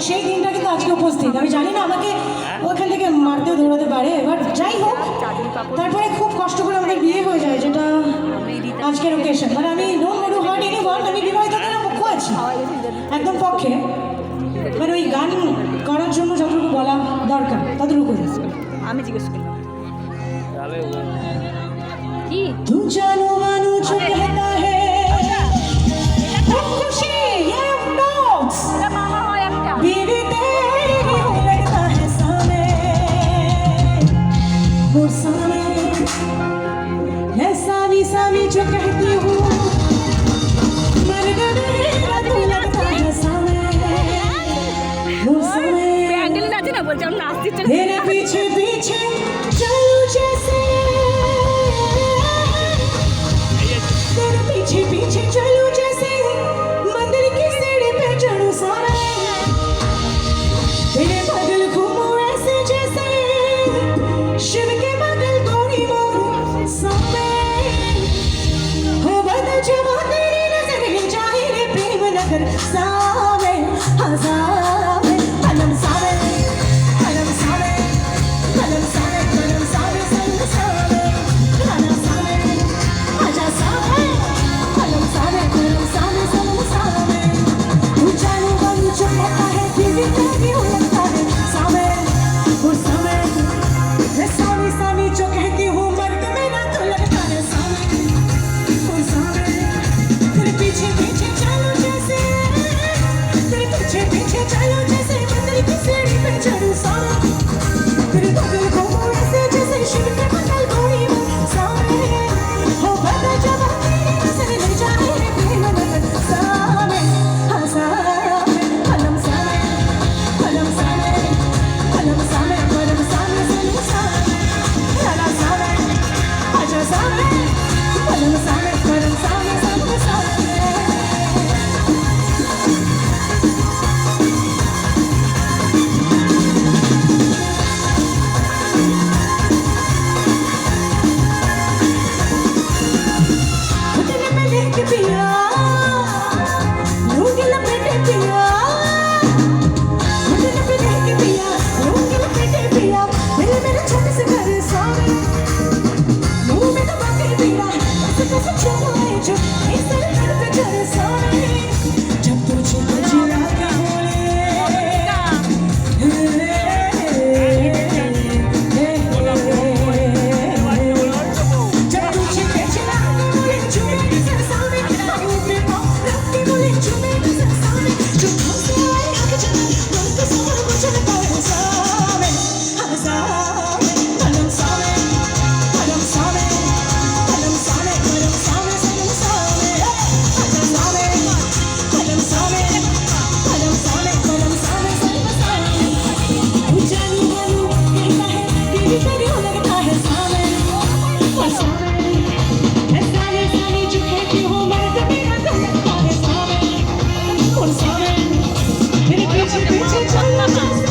সেই দিনটা কিন্তু আজকে উপস্থিত। আমি জানি না আমাকে ওখান থেকে মারতেও দৌড়াতে পারে, এবার যাই হোক তারপরে খুব কষ্ট করে আমাদের বিয়ে হয়ে যায়, যেটা আজকের ওকেশন। মানে আমি don't want to heart anyone, আমি বিবাহিতদের পক্ষ আছি একদম পক্ষে, মানে ওই গান করার জন্য যতটুকু বলা দরকার ততটুকু। আমি জিজ্ঞেস করি কি तू जानो मानो जो कहता है तुम खुशी ये नोट्स মামা হয় একটা बीवी तेरी हूँ लगता है सामने वो सामने मैं सामी सामी जो कहती हूँ मर्द मेरा तू लगता है सामने वो सामने প্যান্ডেল নাচে না বলছে আমি নাচ দিচ্ছি तेरे पीछे पीछे चलूं जैसे तेरे पीछे पीछे चलूं जैसे मंदिर की सीढ़ी पे चढ़ूं सामने तेरे बगल घूमूं ऐसे जैसे शिव के बगल गौरी मोर सामने हो बदल जवा तेरी नजर ले जाए रे प्रेम नगर सामने हजारे अलम सामने अलम सामने अलम सामने अलम सामने संग सामने अलम सामने आजा सामने अलम सामने संग सामने तू जानो बानो जो कहता है बीवी तेरी हूँ लगता है सामने वो सामने मैं सामी सामी जो कहती हूँ मर्द मेरा तो लगता है सामने वो सामने तेरे पीछे पीछे चलो जैसे तेरे पीछे पीछे चलो जैसे मंदिर की सीढ़ी पे चढ़ूं सामने तेरे बगल घूमूं ऐसे जैसे शिव के बगल गौरी माँ सामने हो बदल जवा तेरी नजर ले जाए रे प्रेम नगर सामने हाँ सामने अलम सामने अलम सामने अलम सामने अलम सामने संग सामने लाला सामने आजा सामने अलम सामने संग सामने घुटने में लेके पिया लूंगी लपेटे पिया घुटने पे लेके पिया लूंगी लपेटे पिया मेरे मेरे छोटे से घर सामने मुंह में दबा के पिया ऐसे कैसे छुए जो इस तरह घर पे चढ़े सामने जब तुझे मुझे लगा जब तुझे बेचना ये चुमे नजर सामने बाहों पे पाँव रख के बोले चुमे नजर सामने जो हमसे आए आगे चले मन के सफर को चलता है सामने हाँ सामने अलम सामने अलम सामने अलम सामने अलम सामने सनम सामने आजा सामने अलम सामने अलम सामने अलम सामने सनम सामने तू जानो मानो कहता है बीवी तेरी हूँ लगता है सामने वो सामने मैं सानी सानी जो कहती हूँ मर्द मेरा तो लगता है सामने वो सामने तेरे पीछे पीछे चलो जैसे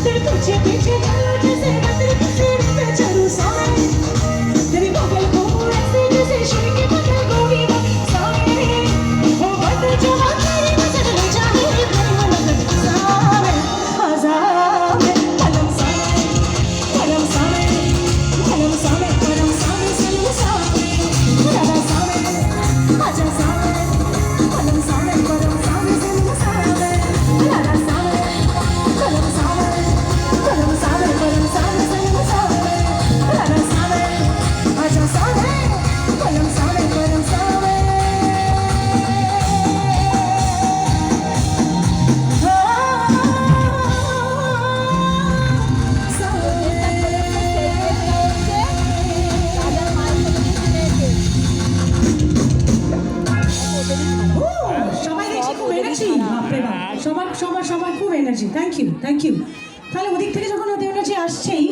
तेरे पीछे पीछे चलो जैसे मंदिर की सीढ़ी पे चढ़ूं सामने तेरे बगल घूमूं ऐसे जैसे शिव के बगल गौरी माँ सामने हो बदल जवा तेरी नजर ले जाए रे प्रेम नगर सामने हजारे अलम सामने अलम सामने अलम सामने अलम सामने संग सामने लाला सामने आजा सामने अलम सामने संग सामने लाला सामने अलम सामने संग सामने लाला सामने आजा सामने अलम सामने সবাই দেখছি খুব এনার্জি, বাপরে বাপ, সবার সবার সবার খুব এনার্জি। থ্যাংক ইউ তাহলে ওদিক থেকে যখন ওদের এনার্জি আসছেই